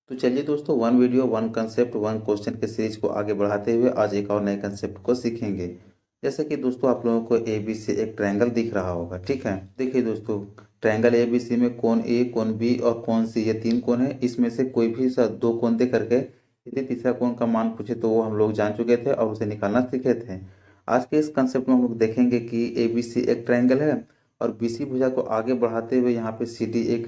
तो चलिए दोस्तों, one video one concept one question के सीरीज को आगे बढ़ाते हुए आज एक और नए कंसेप्ट को सीखेंगे। जैसे कि दोस्तों आप लोगों को ABC एक ट्रायंगल दिख रहा होगा, ठीक है। देखिए दोस्तों, ट्रायंगल ABC में कोण A, कोण B और कोण C, ये तीन कोण है। इसमें से कोई भी सा दो कोण दे करके यदि तीसरा कोण का मान पूछे तो वो हम लोग जान चुके थे और उसे निकालना सीखे थे। आज के इस कंसेप्ट में हम लोग देखेंगे कि ABC एक ट्रायंगल है और BC भुजा को आगे बढ़ाते हुए यहाँ पे CD एक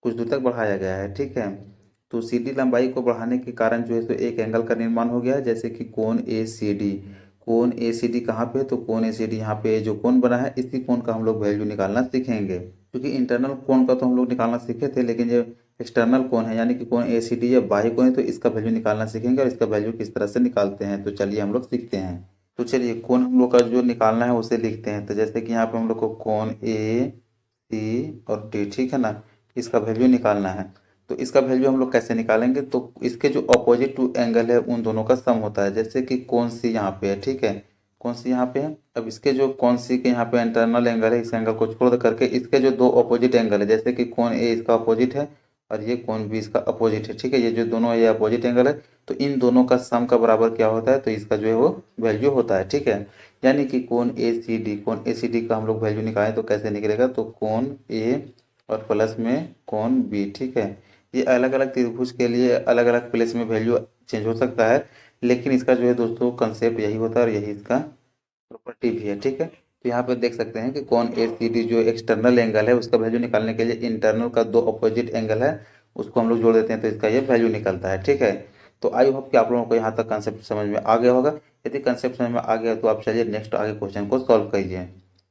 कुछ दूर तक बढ़ाया गया है, ठीक है। तो सीडी लंबाई को बढ़ाने के कारण जो है तो एक एंगल का निर्माण हो गया है, जैसे कि कोण ACD। कोण ACD कहाँ पे है? तो कोण ACD यहाँ पे जो कोण बना है इसी कोण का हम लोग वैल्यू निकालना सीखेंगे। क्योंकि इंटरनल कोण का तो हम लोग निकालना सीखे थे, लेकिन जो एक्सटर्नल कोण है यानी कि कोण ACD या बाह्य कोण है तो इसका वैल्यू निकालना सीखेंगे और इसका वैल्यू किस तरह से निकालते हैं। तो चलिए हम लोग सीखते हैं। तो चलिए कोण हम लोग का जो निकालना है उसे लिखते हैं। तो जैसे कि यहाँ पे हम लोग को कोण AC और D, ठीक है ना, इसका वैल्यू निकालना है। तो इसका वैल्यू हम लोग कैसे निकालेंगे? तो इसके जो अपोजिट टू एंगल है उन दोनों का सम होता है। जैसे कि कोण सी यहाँ पे है, ठीक है, कोण सी यहाँ पे है। अब इसके जो कोण सी के यहाँ पे इंटरनल एंगल है, इस एंगल को छोड़ करके इसके जो दो अपोजिट एंगल है, जैसे कि कोण ए इसका अपोजिट है और ये कोण बी इसका अपोजिट है, ठीक है। ये जो दोनों ये अपोजिट एंगल है तो इन दोनों का सम का बराबर क्या होता है? तो इसका जो है वो वैल्यू होता है, ठीक है। यानी कि कोण ACD का हम लोग वैल्यू निकालें तो कैसे निकलेगा? तो कोण ए और प्लस में कोण बी, ठीक है। ये अलग अलग त्रिभुज के लिए अलग अलग प्लेस में वैल्यू चेंज हो सकता है, लेकिन इसका जो है दोस्तों कंसेप्ट यही होता है और यही इसका प्रॉपर्टी भी है, ठीक है। तो यहाँ पे देख सकते हैं कि कोण ACD जो एक्सटर्नल एंगल है उसका वैल्यू निकालने के लिए इंटरनल का दो अपोजिट एंगल है उसको हम लोग जोड़ देते हैं तो इसका ये वैल्यू निकलता है, ठीक है। तो आई होप कि आप लोगों को यहाँ तक कंसेप्ट समझ में आ गया होगा। यदि कंसेप्ट समझ में आ गया तो आप चलिए नेक्स्ट आगे क्वेश्चन को सॉल्व कीजिए।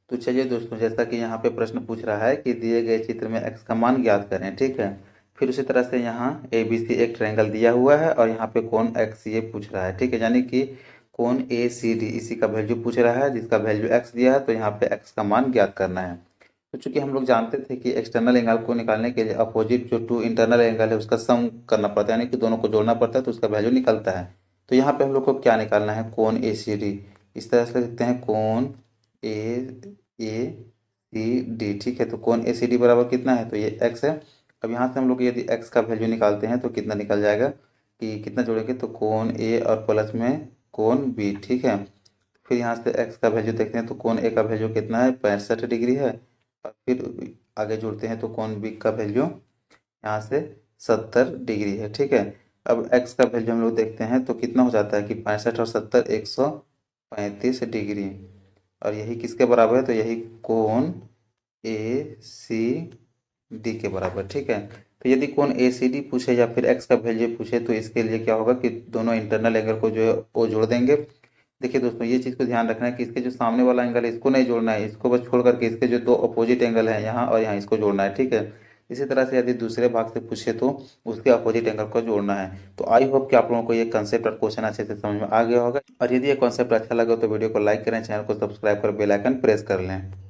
तो चलिए दोस्तों, जैसा कि यहाँ पे प्रश्न पूछ रहा है कि दिए गए चित्र में x का मान ज्ञात करें, ठीक है। फिर उसी तरह से यहाँ ABC एक ट्रायंगल दिया हुआ है और यहाँ पे कोण x ये पूछ रहा है, ठीक है। यानी कि कोण ACD इसी का वैल्यू पूछ रहा है जिसका वैल्यू x दिया है, तो यहाँ पे x का मान ज्ञात करना है। तो चूंकि हम लोग जानते थे कि एक्सटर्नल एंगल को निकालने के लिए अपोजिट जो टू इंटरनल एंगल है उसका सम करना पड़ता है, यानी कि दोनों को जोड़ना पड़ता है तो उसका वैल्यू निकलता है। तो यहाँ पे हम लोग को क्या निकालना है? कोण ACD। इस तरह से लिखते हैं कोण ACD, ठीक है। तो कोण ACD बराबर कितना है? तो ये x है। अब यहाँ से हम लोग यदि x का वैल्यू निकालते हैं तो कितना निकल जाएगा कि कितना जोड़ेंगे? तो कोण A और प्लस में कोण B, ठीक है। फिर यहाँ से x का वैल्यू देखते हैं तो कोण A का वैल्यू कितना है? 65 डिग्री है। और फिर आगे जोड़ते हैं तो कोण B का वैल्यू यहाँ से 70 डिग्री है, ठीक है। अब x का वैल्यू हम लोग देखते हैं तो कितना हो जाता है कि 65 और 70 135 डिग्री, और यही किसके बराबर है? तो यही कोण ACD के बराबर, ठीक है। तो यदि कोण ACD पूछे या फिर x का वैल्यू पूछे तो इसके लिए क्या होगा कि दोनों इंटरनल एंगल को जो है वो जोड़ देंगे। देखिए दोस्तों, ये चीज़ को ध्यान रखना है कि इसके जो सामने वाला एंगल है इसको नहीं जोड़ना है, इसको बस छोड़ करके इसके जो दो अपोजिट एंगल हैं यहाँ और यहाँ इसको जोड़ना है, ठीक है। इसी तरह से यदि दूसरे भाग से पूछे तो उसके अपोजिट एंगल को जोड़ना है। तो आई होप कि आप लोगों को ये कंसेप्ट और क्वेश्चन अच्छे से समझ में आ गया होगा। और यदि ये कॉन्सेप्ट अच्छा लगा तो वीडियो को लाइक करें, चैनल को सब्सक्राइब कर बेल आइकन प्रेस कर लें।